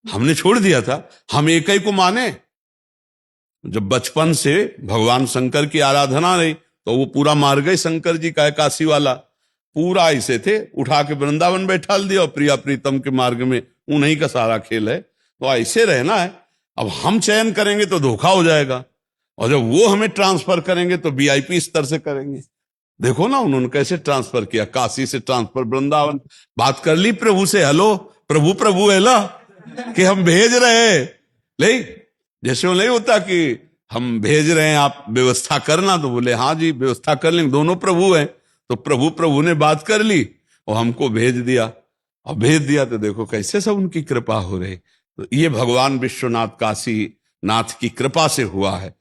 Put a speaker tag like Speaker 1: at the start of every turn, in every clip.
Speaker 1: हमने छोड़ दिया था, हम एक ही को माने। जब बचपन से भगवान शंकर की आराधना रही तो वो पूरा मार गए शंकर जी का है काशी वाला, पूरा ऐसे थे, उठा के वृंदावन बैठा दिया और प्रिया प्रीतम के मार्ग में, उन्हीं का सारा खेल है। तो ऐसे रहना है। अब हम चयन करेंगे तो धोखा हो जाएगा, और जब वो हमें ट्रांसफर करेंगे तो वीआईपी स्तर से करेंगे। देखो ना उन्होंने कैसे ट्रांसफर किया, काशी से ट्रांसफर वृंदावन। बात कर ली प्रभु से, हेलो प्रभु प्रभु है ला कि हम भेज रहे हैं, ले जैसे वो नहीं होता कि हम भेज रहे हैं आप व्यवस्था करना, तो बोले हाँ जी व्यवस्था कर लेंगे, दोनों प्रभु हैं। तो प्रभु प्रभु ने बात कर ली और हमको भेज दिया, और भेज दिया तो देखो कैसे सब उनकी कृपा हो रही। तो ये भगवान विश्वनाथ काशी नाथ की कृपा से हुआ है,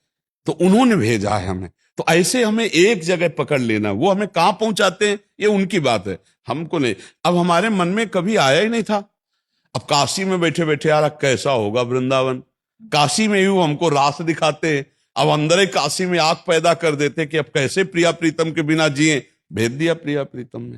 Speaker 1: तो उन्होंने भेजा है हमें। तो ऐसे हमें एक जगह पकड़ लेना, वो हमें कहां पहुंचाते हैं ये उनकी बात है, हमको नहीं। अब हमारे मन में कभी आया ही नहीं था। अब काशी में बैठे बैठे यार कैसा होगा वृंदावन, काशी में यूं हमको रास दिखाते हैं, अब अंदर ही काशी में आग पैदा कर देते कि अब कैसे प्रिया प्रीतम के बिना जिए। भेज दिया प्रिया प्रीतम ने,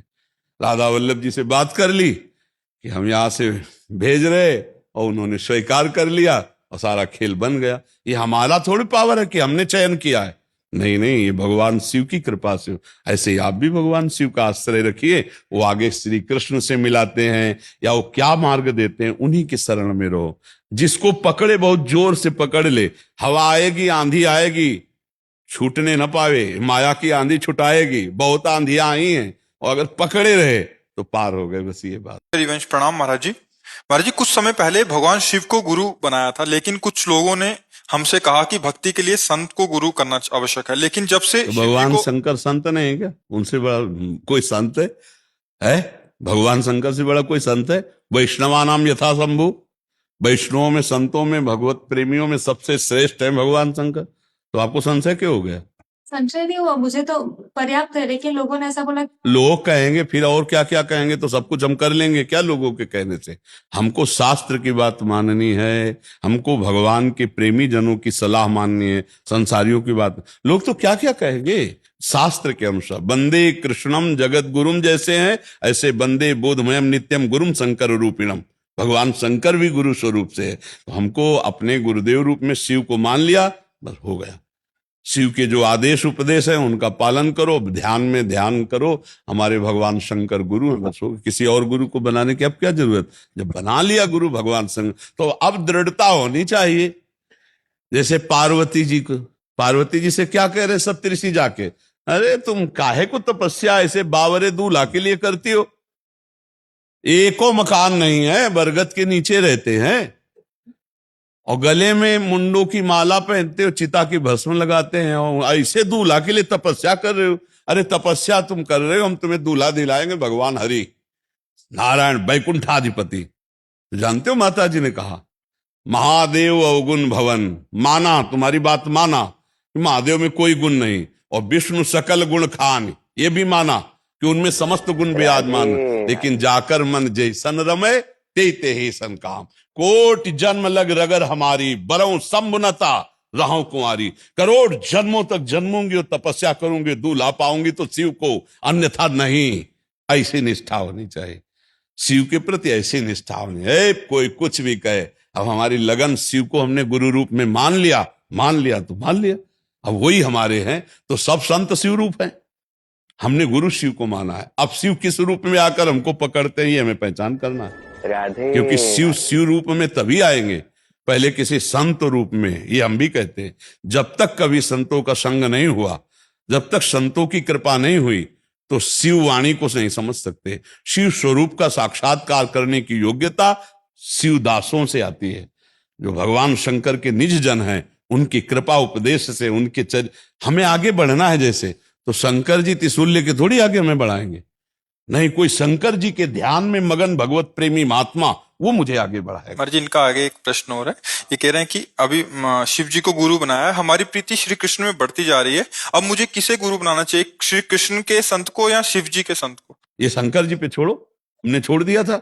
Speaker 1: राधा वल्लभ जी से बात कर ली कि हम यहां से भेज रहे, और उन्होंने स्वीकार कर लिया और सारा खेल बन गया। ये हमारा थोड़ी पावर है कि हमने चयन किया है, नहीं नहीं, ये भगवान शिव की कृपा से। ऐसे ही आप भी भगवान शिव का आश्रय रखिए, वो आगे श्री कृष्ण से मिलाते हैं या वो क्या मार्ग देते हैं, उन्हीं के शरण में रहो। जिसको पकड़े बहुत जोर से पकड़ ले, हवा आएगी आंधी आएगी छूटने न पावे, माया की आंधी छुटाएगी, बहुत आंधियां आई हैं, और अगर पकड़े रहे तो पार हो गए, बस ये बात।
Speaker 2: हरिवंश प्रणाम महाराज जी। महाराज जी कुछ समय पहले भगवान शिव को गुरु बनाया था, लेकिन कुछ लोगों ने हमसे कहा कि भक्ति के लिए संत को गुरु करना आवश्यक है। लेकिन जब से
Speaker 1: तो भगवान शंकर संत नहीं है क्या? उनसे बड़ा कोई संत है? भगवान शंकर से बड़ा कोई संत है? वैष्णवानाम यथा शंभु, वैष्णवों में संतों में भगवत प्रेमियों में सबसे श्रेष्ठ है भगवान शंकर। तो आपको संशय क्यों हो गया?
Speaker 3: संशय नहीं हुआ, मुझे तो पर्याप्त है, लेकिन लोगों ने ऐसा बोला।
Speaker 1: लोग कहेंगे फिर और क्या क्या कहेंगे, तो सब कुछ हम कर लेंगे क्या लोगों के कहने से? हमको शास्त्र की बात माननी है, हमको भगवान के प्रेमी जनों की सलाह माननी है, संसारियों की बात। लोग तो क्या क्या कहेंगे, शास्त्र के अनुसार वंदे कृष्णम जगत गुरुम जैसे हैं, ऐसे वंदे बोधमयम नित्यम गुरुम शंकर रूपिणम। भगवान शंकर भी गुरु स्वरूप से है, तो हमको अपने गुरुदेव रूप में शिव को मान लिया, बस हो गया। शिव के जो आदेश उपदेश है उनका पालन करो, ध्यान में ध्यान करो, हमारे भगवान शंकर गुरु हैं, बस हो। किसी और गुरु को बनाने की अब क्या जरूरत? जब बना लिया गुरु भगवान शंकर, तो अब दृढ़ता होनी चाहिए। जैसे पार्वती जी को, पार्वती जी से क्या कह रहे सप्तऋषि जाके, अरे तुम काहे को तपस्या ऐसे बावरे दूल्हा के लिए करती हो? एको मकान नहीं है, बरगद के नीचे रहते हैं, और गले में मुंडों की माला पहनते हो, चिता की भस्म लगाते हैं, और ऐसे दूल्हा के लिए तपस्या कर रहे हो। अरे तपस्या तुम कर रहे हो, हम तुम्हें दूल्हा दिलाएंगे भगवान हरि नारायण वैकुंठाधिपति। जानते हो माता जी ने कहा महादेव अवगुण भवन, माना तुम्हारी बात माना कि महादेव में कोई गुण नहीं, और विष्णु सकल गुण खान, ये भी माना कि उनमें समस्त गुण विराजमान, लेकिन जाकर मन जैसन रमे ते ही सन काम। कोट जन्म लग रगर हमारी, बरऊं संबुनता रहूं कुंवारी। करोड़ जन्मों तक जन्मूंगी और तपस्या करूंगी, दूल्हा पाऊंगी तो शिव को, अन्यथा नहीं। ऐसी निष्ठा होनी चाहिए शिव के प्रति, ऐसी निष्ठा होनी है। कोई कुछ भी कहे, अब हमारी लगन शिव को हमने गुरु रूप में मान लिया, मान लिया तो मान लिया, अब वही हमारे हैं। तो सब संत शिव रूप हैं, हमने गुरु शिव को माना है। अब शिव किस रूप में आकर हमको पकड़ते हैं ये हमें पहचान करना है, क्योंकि शिव शिव रूप में तभी आएंगे, पहले किसी संत रूप में। ये हम भी कहते हैं, जब तक कभी संतों का संग नहीं हुआ, जब तक संतों की कृपा नहीं हुई, तो शिव वाणी को नहीं समझ सकते। शिव स्वरूप का साक्षात्कार करने की योग्यता शिव दासों से आती है, जो भगवान शंकर के निज जन हैं, उनकी कृपा उपदेश से, उनके हमें आगे बढ़ना है। जैसे तो शंकर जी त्रिशूल लेके थोड़ी आगे हमें बढ़ाएंगे, नहीं, कोई शंकर जी के ध्यान में मगन भगवत प्रेमी महात्मा, वो मुझे आगे बढ़ाएगा।
Speaker 2: महाराज जी इनका आगे एक प्रश्न हो रहा है, ये कह रहे हैं कि अभी शिव जी को गुरु बनाया है, हमारी प्रीति श्री कृष्ण में बढ़ती जा रही है, अब मुझे किसे गुरु बनाना चाहिए, श्री कृष्ण के संत को या शिव जी के संत को?
Speaker 1: ये शंकर जी पे छोड़ो, हमने छोड़ दिया था।